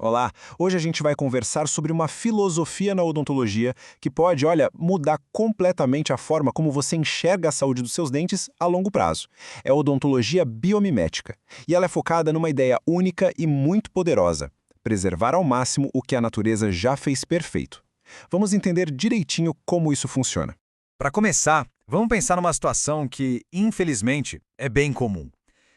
Olá, hoje a gente vai conversar sobre uma filosofia na odontologia que pode, olha, mudar completamente a forma como você enxerga a saúde dos seus dentes a longo prazo. É a odontologia biomimética e ela é focada numa ideia única e muito poderosa: preservar ao máximo o que a natureza já fez perfeito. Vamos entender direitinho como isso funciona. Para começar, vamos pensar numa situação que, infelizmente, é bem comum.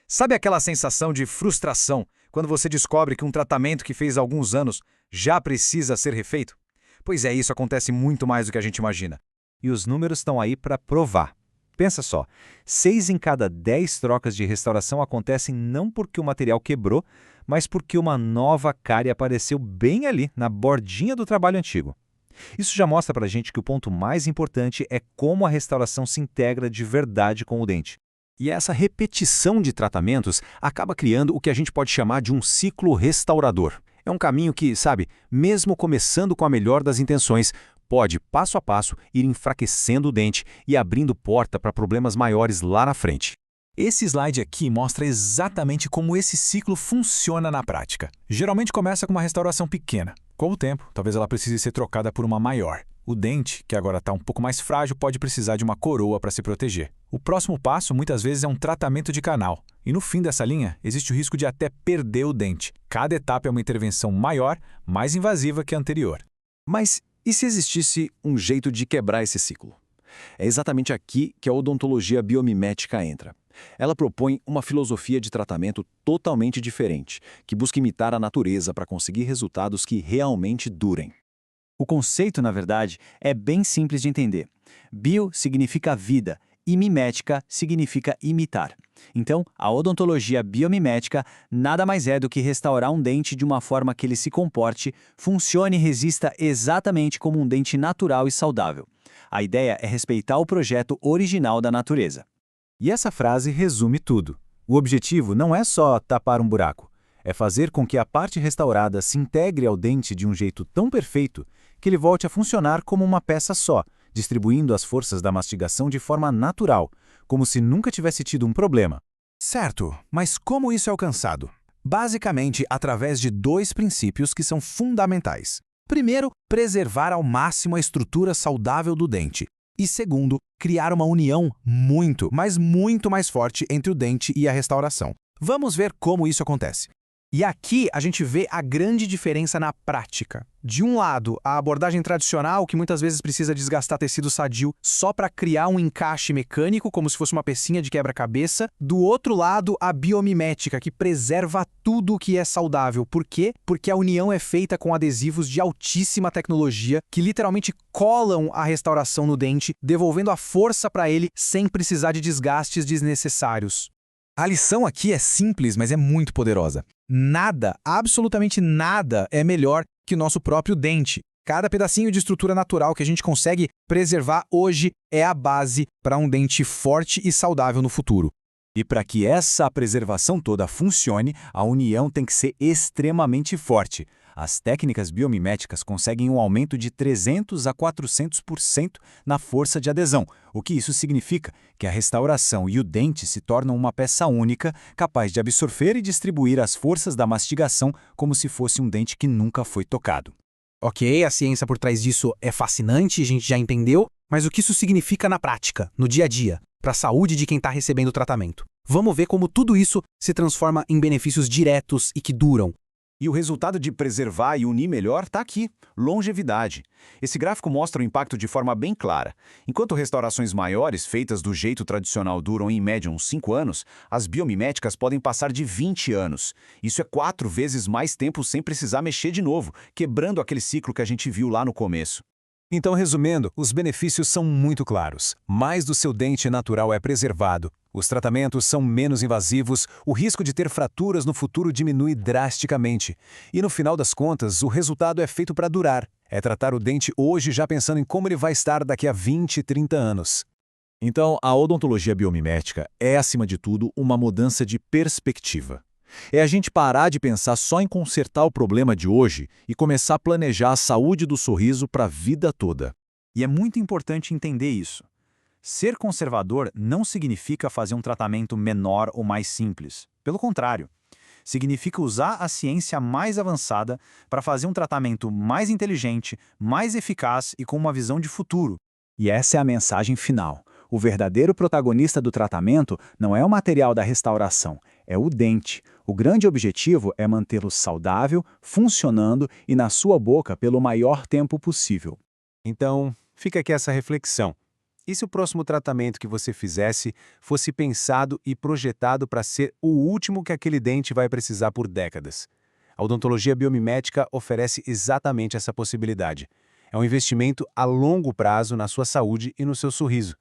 Sabe aquela sensação de frustração quando você descobre que um tratamento que fez há alguns anos já precisa ser refeito? Pois é, isso acontece muito mais do que a gente imagina. E os números estão aí para provar. Pensa só, 6 em cada 10 trocas de restauração acontecem não porque o material quebrou, mas porque uma nova cárie apareceu bem ali, na bordinha do trabalho antigo. Isso já mostra para a gente que o ponto mais importante é como a restauração se integra de verdade com o dente. E essa repetição de tratamentos acaba criando o que a gente pode chamar de um ciclo restaurador. É um caminho que, sabe, mesmo começando com a melhor das intenções, pode, passo a passo, ir enfraquecendo o dente e abrindo porta para problemas maiores lá na frente. Esse slide aqui mostra exatamente como esse ciclo funciona na prática. Geralmente começa com uma restauração pequena. Com o tempo, talvez ela precise ser trocada por uma maior. O dente, que agora está um pouco mais frágil, pode precisar de uma coroa para se proteger. O próximo passo, muitas vezes, é um tratamento de canal. E no fim dessa linha, existe o risco de até perder o dente. Cada etapa é uma intervenção maior, mais invasiva que a anterior. Mas e se existisse um jeito de quebrar esse ciclo? É exatamente aqui que a odontologia biomimética entra. Ela propõe uma filosofia de tratamento totalmente diferente, que busca imitar a natureza para conseguir resultados que realmente durem. O conceito, na verdade, é bem simples de entender. Bio significa vida e mimética significa imitar. Então, a odontologia biomimética nada mais é do que restaurar um dente de uma forma que ele se comporte, funcione e resista exatamente como um dente natural e saudável. A ideia é respeitar o projeto original da natureza. E essa frase resume tudo. O objetivo não é só tapar um buraco, é fazer com que a parte restaurada se integre ao dente de um jeito tão perfeito que ele volte a funcionar como uma peça só, distribuindo as forças da mastigação de forma natural, como se nunca tivesse tido um problema. Certo, mas como isso é alcançado? Basicamente, através de dois princípios que são fundamentais. Primeiro, preservar ao máximo a estrutura saudável do dente. E segundo, criar uma união muito, mas muito mais forte entre o dente e a restauração. Vamos ver como isso acontece. E aqui a gente vê a grande diferença na prática. De um lado, a abordagem tradicional, que muitas vezes precisa desgastar tecido sadio só para criar um encaixe mecânico, como se fosse uma pecinha de quebra-cabeça. Do outro lado, a biomimética, que preserva tudo o que é saudável. Por quê? Porque a união é feita com adesivos de altíssima tecnologia, que literalmente colam a restauração no dente, devolvendo a força para ele sem precisar de desgastes desnecessários. A lição aqui é simples, mas é muito poderosa. Nada, absolutamente nada, é melhor que o nosso próprio dente. Cada pedacinho de estrutura natural que a gente consegue preservar hoje é a base para um dente forte e saudável no futuro. E para que essa preservação toda funcione, a união tem que ser extremamente forte. As técnicas biomiméticas conseguem um aumento de 300 a 400% na força de adesão. O que isso significa? Que a restauração e o dente se tornam uma peça única, capaz de absorver e distribuir as forças da mastigação como se fosse um dente que nunca foi tocado. Ok, a ciência por trás disso é fascinante, a gente já entendeu, mas o que isso significa na prática, no dia a dia, para a saúde de quem está recebendo o tratamento? Vamos ver como tudo isso se transforma em benefícios diretos e que duram. E o resultado de preservar e unir melhor está aqui: longevidade. Esse gráfico mostra o impacto de forma bem clara. Enquanto restaurações maiores, feitas do jeito tradicional, duram em média uns 5 anos, as biomiméticas podem passar de 20 anos. Isso é 4 vezes mais tempo sem precisar mexer de novo, quebrando aquele ciclo que a gente viu lá no começo. Então, resumindo, os benefícios são muito claros. Mais do seu dente natural é preservado. Os tratamentos são menos invasivos, o risco de ter fraturas no futuro diminui drasticamente. E no final das contas, o resultado é feito para durar. É tratar o dente hoje já pensando em como ele vai estar daqui a 20, 30 anos. Então, a odontologia biomimética é, acima de tudo, uma mudança de perspectiva. É a gente parar de pensar só em consertar o problema de hoje e começar a planejar a saúde do sorriso para a vida toda. E é muito importante entender isso. Ser conservador não significa fazer um tratamento menor ou mais simples. Pelo contrário, Significa usar a ciência mais avançada para fazer um tratamento mais inteligente, mais eficaz e com uma visão de futuro. E essa é a mensagem final. O verdadeiro protagonista do tratamento não é o material da restauração, é o dente. O grande objetivo é mantê-lo saudável, funcionando e na sua boca pelo maior tempo possível. Então, fica aqui essa reflexão. E se o próximo tratamento que você fizesse fosse pensado e projetado para ser o último que aquele dente vai precisar por décadas? A odontologia biomimética oferece exatamente essa possibilidade. É um investimento a longo prazo na sua saúde e no seu sorriso.